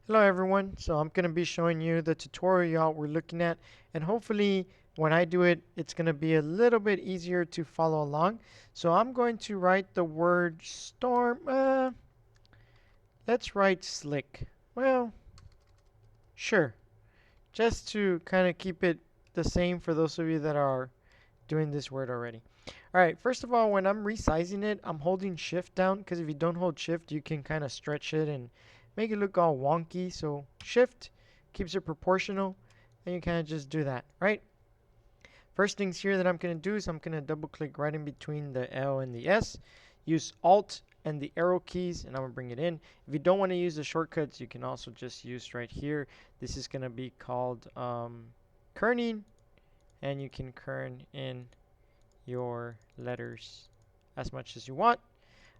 Hello everyone, so I'm going to be showing you the tutorial we're looking at, and hopefully when I do it it's going to be a little bit easier to follow along. So I'm going to write the word storm. Let's write slick. Well, sure, just to kind of keep it the same for those of you that are doing this word already. Alright, first of all, when I'm resizing it, I'm holding shift down because if you don't hold shift you can kind of stretch it and make it look all wonky. So shift keeps it proportional and you kind of just do that, right? First things here that I'm going to do is I'm going to double click right in between the L and the S, use Alt and the arrow keys, and I'm going to bring it in. If you don't want to use the shortcuts, you can also just use right here. This is going to be called kerning, and you can kern in your letters as much as you want.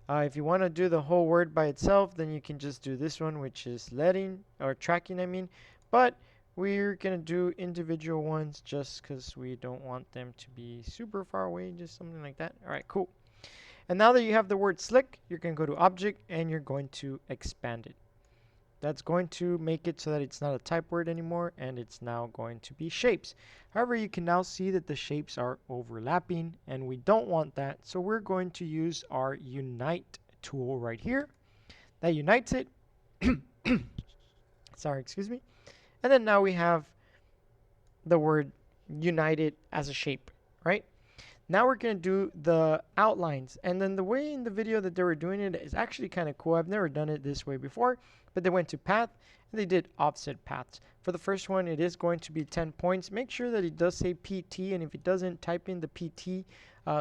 If you want to do the whole word by itself, then you can just do this one, which is letting, or tracking, I mean. But we're going to do individual ones just because we don't want them to be super far away, just something like that. All right, cool. And now that you have the word slick, you're going to go to Object and you're going to expand it. That's going to make it so that it's not a type word anymore, and it's now going to be shapes. However, you can now see that the shapes are overlapping, and we don't want that, so we're going to use our Unite tool right here. That unites it. Sorry, excuse me. And then now we have the word united as a shape, right? Now we're going to do the outlines. And then the way in the video that they were doing it is actually kind of cool. I've never done it this way before, but they went to path and they did offset paths. For the first one, it is going to be 10 points. Make sure that it does say PT, and if it doesn't, type in the PT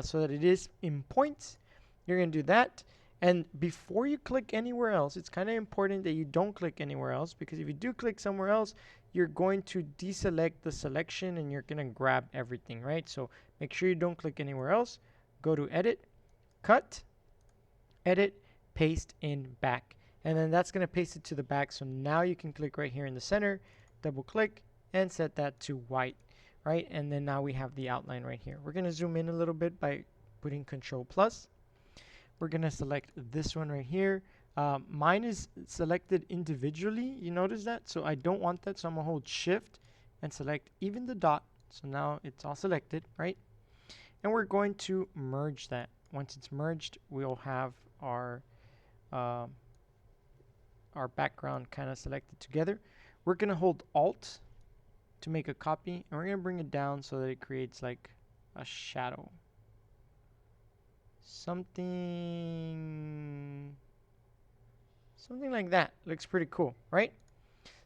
so that it is in points. You're going to do that. And before you click anywhere else, it's kind of important that you don't click anywhere else, because if you do click somewhere else, you're going to deselect the selection and you're going to grab everything, right? So make sure you don't click anywhere else. Go to Edit, Cut, Edit, Paste in Back. And then that's going to paste it to the back. So now you can click right here in the center, double click, and set that to white, right? And then now we have the outline right here. We're going to zoom in a little bit by putting Control Plus. We're going to select this one right here. Mine is selected individually. You notice that? So I don't want that. So I'm going to hold Shift and select even the dot. So now it's all selected, right? And we're going to merge that. Once it's merged, we'll have our background kind of selected together. We're going to hold Alt to make a copy, and we're going to bring it down so that it creates like a shadow. Something like that. Looks pretty cool, right?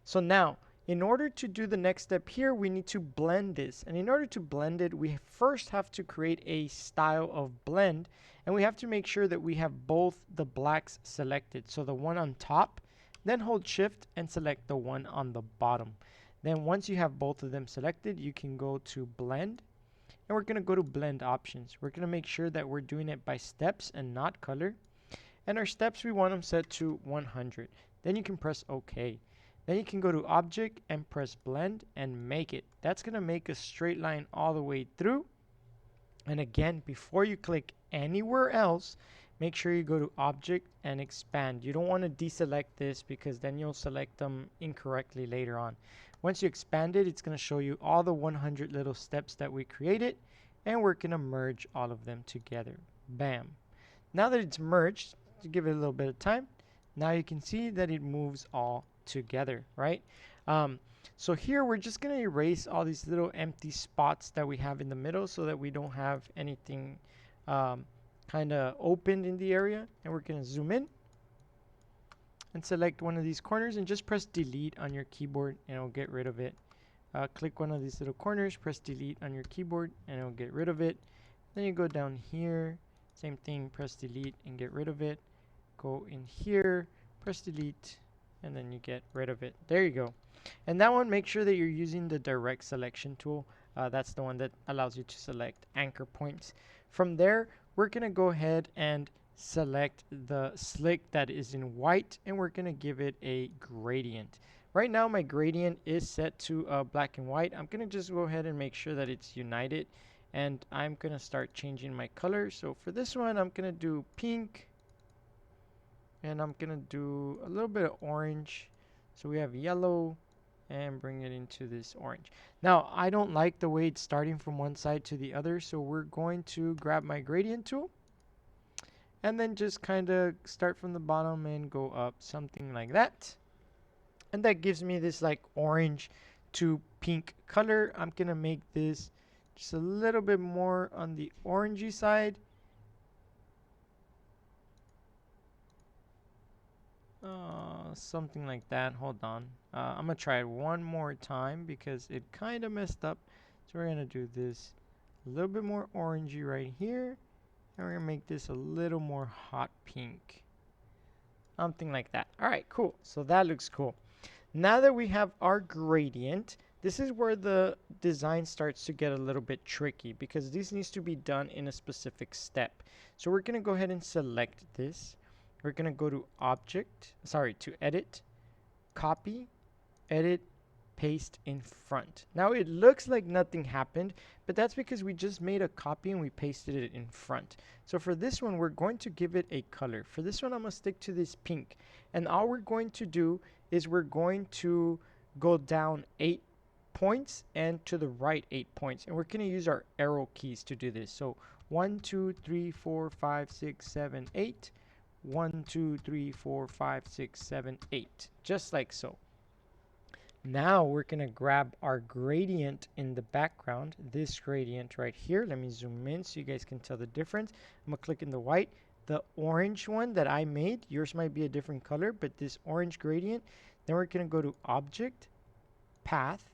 So now, in order to do the next step here, we need to blend this. And in order to blend it, we first have to create a style of blend. And we have to make sure that we have both the blacks selected. So the one on top, then hold Shift and select the one on the bottom. Then once you have both of them selected, you can go to Blend. And we're going to go to Blend Options. We're going to make sure that we're doing it by steps and not color. And our steps, we want them set to 100. Then you can press OK. Then you can go to Object and press Blend and make it. That's going to make a straight line all the way through. And again, before you click anywhere else, make sure you go to Object and Expand. You don't want to deselect this because then you'll select them incorrectly later on. Once you expand it, it's going to show you all the 100 little steps that we created, and we're going to merge all of them together. Bam. Now that it's merged, to give it a little bit of time, now you can see that it moves all together, right? So here we're just going to erase all these little empty spots that we have in the middle so that we don't have anything kind of opened in the area. And we're going to zoom in and select one of these corners and just press delete on your keyboard and it'll get rid of it. Click one of these little corners, press delete on your keyboard and it'll get rid of it. Then you go down here, same thing, press delete and get rid of it. Go in here, press delete, and then you get rid of it. There you go. And that one, make sure that you're using the direct selection tool. That's the one that allows you to select anchor points. From there, we're going to go ahead and select the slick that is in white, and we're going to give it a gradient. Right now, my gradient is set to black and white. I'm going to just go ahead and make sure that it's united, and I'm going to start changing my color. So for this one, I'm going to do pink, and I'm going to do a little bit of orange So we have yellow and bring it into this orange. Now, I don't like the way it's starting from one side to the other, so we're going to grab my gradient tool and then just kind of start from the bottom and go up, something like that. And that gives me this like orange to pink color. I'm gonna make this just a little bit more on the orangey side. Something like that. Hold on. I'm gonna try it one more time because it kind of messed up. So we're gonna do this a little bit more orangey right here, and we're gonna make this a little more hot pink. Something like that. All right, cool. So that looks cool. Now that we have our gradient, this is where the design starts to get a little bit tricky because this needs to be done in a specific step. So we're gonna go ahead and select this. We're gonna go to to edit, copy, edit, paste in front. Now it looks like nothing happened, but that's because we just made a copy and we pasted it in front. So for this one, we're going to give it a color. For this one, I'm gonna stick to this pink. And all we're going to do is we're going to go down 8 points and to the right 8 points. And we're gonna use our arrow keys to do this. So 1, 2, 3, 4, 5, 6, 7, 8. 1, 2, 3, 4, 5, 6, 7, 8. Just like so. Now we're gonna grab our gradient in the background, this gradient right here. Let me zoom in so you guys can tell the difference. I'm gonna click in the white. The orange one that I made, yours might be a different color, but this orange gradient. Then we're gonna go to Object, Path,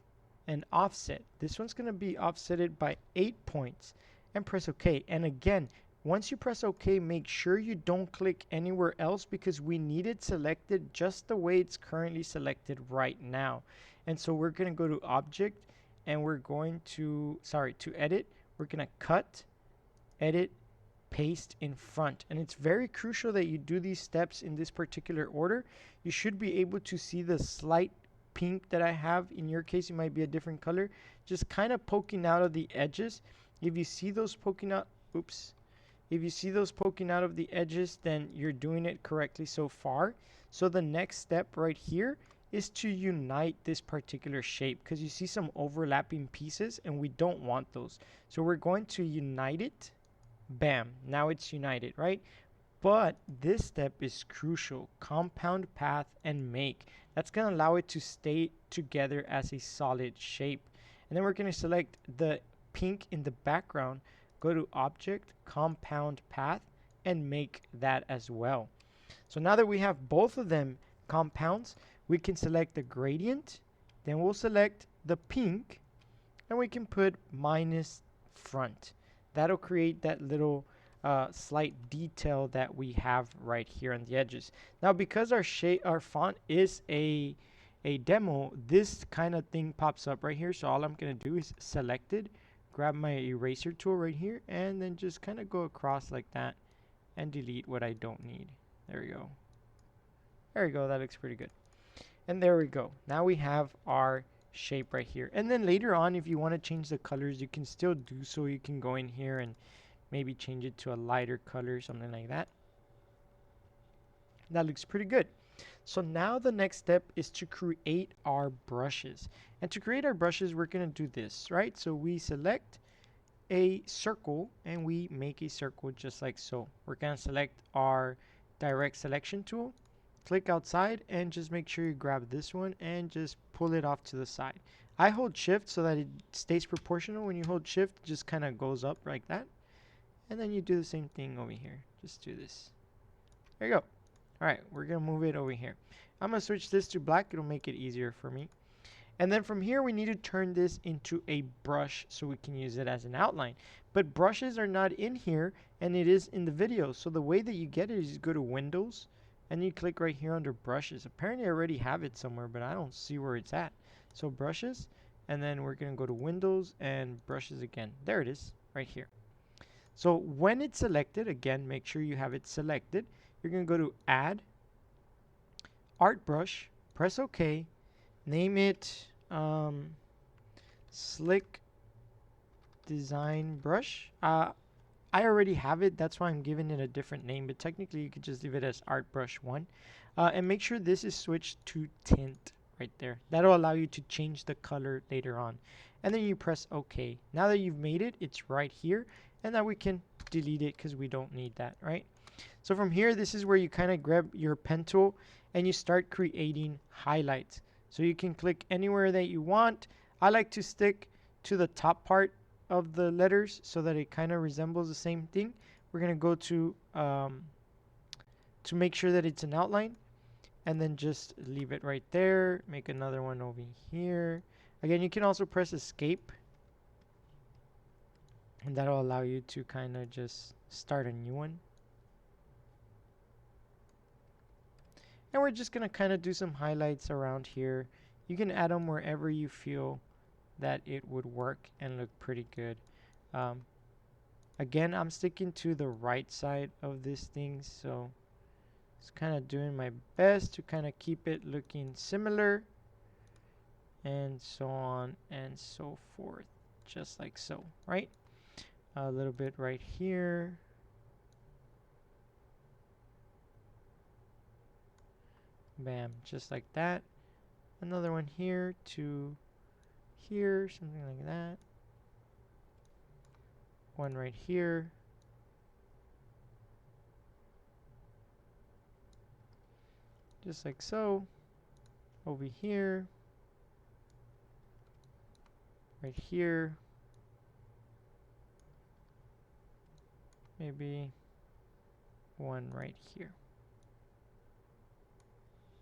and Offset. This one's gonna be offsetted by 8 points and press OK. And again, once you press OK, make sure you don't click anywhere else because we need it selected just the way it's currently selected right now. And so we're going to go to Object and we're going to, to Edit. We're going to Cut, Edit, Paste in front. And it's very crucial that you do these steps in this particular order. You should be able to see the slight pink that I have. In your case, it might be a different color. Just kind of poking out of the edges. If you see those poking out, if you see those poking out of the edges, then you're doing it correctly so far. So the next step right here is to unite this particular shape because you see some overlapping pieces and we don't want those. So we're going to unite it. Bam. Now it's united, right? But this step is crucial. Compound, path, and make. That's going to allow it to stay together as a solid shape. And then we're going to select the pink in the background. Go to Object, Compound Path, and make that as well. So now that we have both of them compounds, we can select the gradient, then we'll select the pink, and we can put minus front. That'll create that little slight detail that we have right here on the edges. Now, because our font is a demo, this kind of thing pops up right here. So all I'm going to do is select it. Grab my eraser tool right here and then just kind of go across like that and delete what I don't need. There we go. There we go. That looks pretty good. And there we go. Now we have our shape right here. And then later on, if you want to change the colors, you can still do so. You can go in here and maybe change it to a lighter color, something like that. That looks pretty good. So now the next step is to create our brushes. And to create our brushes, we're going to do this, right? So we select a circle and we make a circle just like so. We're going to select our direct selection tool, click outside, and just make sure you grab this one and just pull it off to the side. I hold shift so that it stays proportional. When you hold shift, it just kind of goes up like that. And then you do the same thing over here. Just do this. There you go. All right, we're going to move it over here. I'm going to switch this to black. It'll make it easier for me. And then from here, we need to turn this into a brush so we can use it as an outline. But brushes are not in here, and it is in the video. So the way that you get it is you go to Windows, and you click right here under Brushes. Apparently, I already have it somewhere, but I don't see where it's at. So Brushes, and then we're going to go to Windows and Brushes again. There it is, right here. So when it's selected, again, make sure you have it selected. You're going to go to Add, Art Brush, press OK, name it Slick Design Brush. I already have it. That's why I'm giving it a different name. But technically, you could just leave it as Art Brush 1. And make sure this is switched to tint right there. That'll allow you to change the color later on. And then you press OK. Now that you've made it, it's right here. And now we can delete it because we don't need that, right? So from here, this is where you kind of grab your pen tool and you start creating highlights. So you can click anywhere that you want. I like to stick to the top part of the letters so that it kind of resembles the same thing. We're going to go to make sure that it's an outline, and then just leave it right there. Make another one over here. Again, you can also press escape, and that'll allow you to kind of just start a new one. And we're just going to kind of do some highlights around here. You can add them wherever you feel that it would work and look pretty good. Again, I'm sticking to the right side of this thing, so just kind of doing my best to kind of keep it looking similar, and so on and so forth, just like so, right? A little bit right here. Bam, just like that. Another one here to here, something like that. One right here. Just like so. Over here. Right here. Maybe one right here.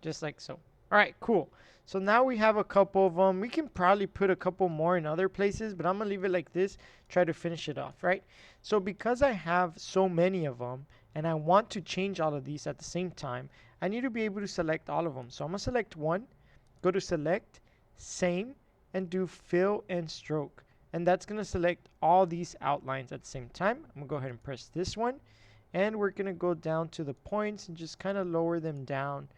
Just like so. All right, cool. So now we have a couple of them. We can probably put a couple more in other places, but I'm going to leave it like this, try to finish it off, right? So because I have so many of them, and I want to change all of these at the same time, I need to be able to select all of them. So I'm going to select one, go to select, same, and do fill and stroke. And that's going to select all these outlines at the same time. I'm going to go ahead and press this one, and we're going to go down to the points and just kind of lower them down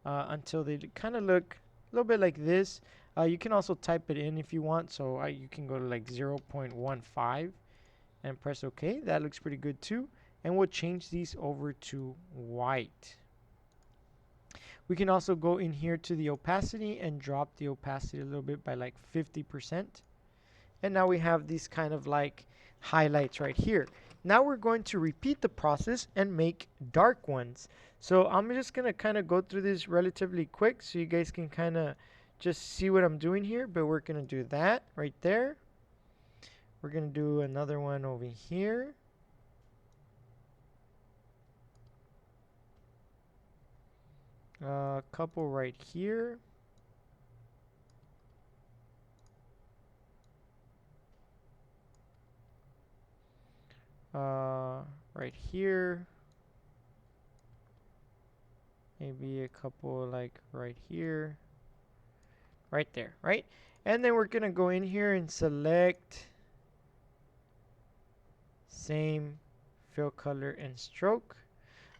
until they kind of look a little bit like this. You can also type it in if you want, so you can go to like 0.15 and press OK. That looks pretty good too. And we'll change these over to white. We can also go in here to the opacity and drop the opacity a little bit by like 50%. And now we have these kind of like highlights right here. Now we're going to repeat the process and make dark ones. So I'm just going to kind of go through this relatively quick so you guys can kind of just see what I'm doing here. But we're going to do that right there. We're going to do another one over here. A couple right here. Right here. Maybe a couple like right here. Right there, right? And then we're going to go in here and select same, fill color and stroke.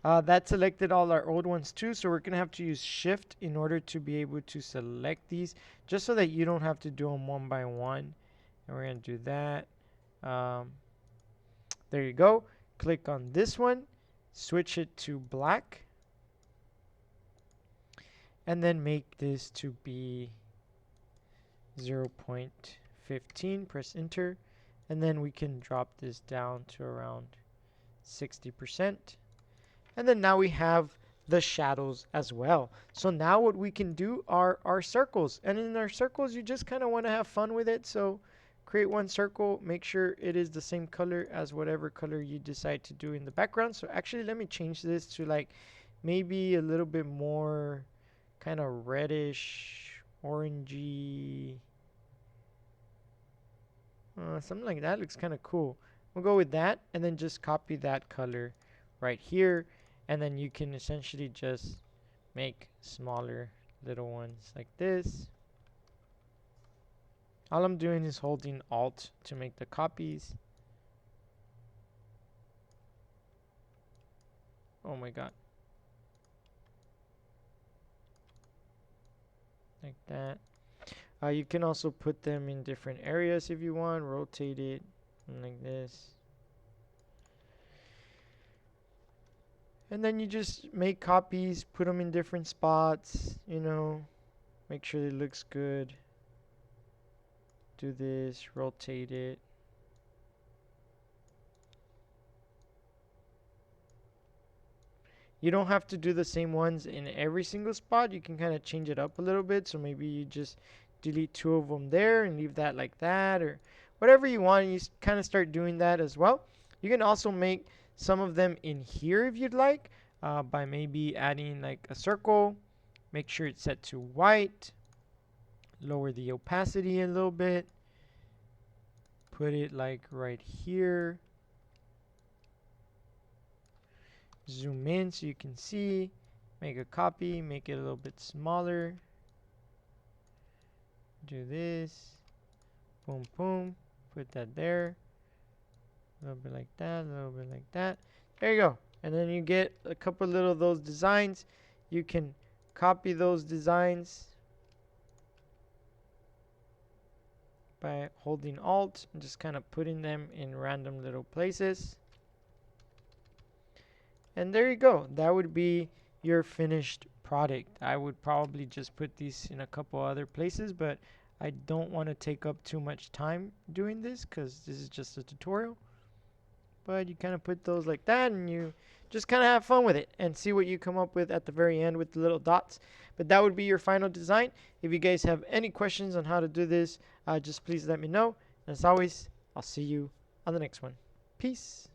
That selected all our old ones too, so we're going to have to use shift in order to be able to select these, just so that you don't have to do them one by one. And we're going to do that. There you go. Click on this one, switch it to black, and then make this to be 0.15. Press enter, and then we can drop this down to around 60%. And then now we have the shadows as well. So now what we can do are our circles. And in our circles, you just kind of want to have fun with it. So create one circle, make sure it is the same color as whatever color you decide to do in the background. So actually, let me change this to like maybe a little bit more kind of reddish, orangey. Something like that looks kind of cool. We'll go with that and then just copy that color right here. And then you can essentially just make smaller little ones like this. All I'm doing is holding Alt to make the copies. Oh my god. Like that. You can also put them in different areas if you want. Rotate it like this. And then you just make copies, put them in different spots, you know, make sure it looks good. Do this, rotate it. You don't have to do the same ones in every single spot. You can kind of change it up a little bit. So maybe you just delete 2 of them there and leave that like that, or whatever you want. You kind of start doing that as well. You can also make some of them in here if you'd like, by maybe adding like a circle. Make sure it's set to white. Lower the opacity a little bit. Put it like right here. Zoom in so you can see. Make a copy, make it a little bit smaller. Do this. Boom, boom. Put that there. A little bit like that, a little bit like that. There you go. And then you get a couple little of those designs. You can copy those designs by holding Alt and just kind of putting them in random little places. And there you go. That would be your finished product. I would probably just put these in a couple other places, but I don't want to take up too much time doing this because this is just a tutorial. But you kind of put those like that and you just kind of have fun with it and see what you come up with at the very end with the little dots. But that would be your final design. If you guys have any questions on how to do this, just please let me know. As always, I'll see you on the next one. Peace.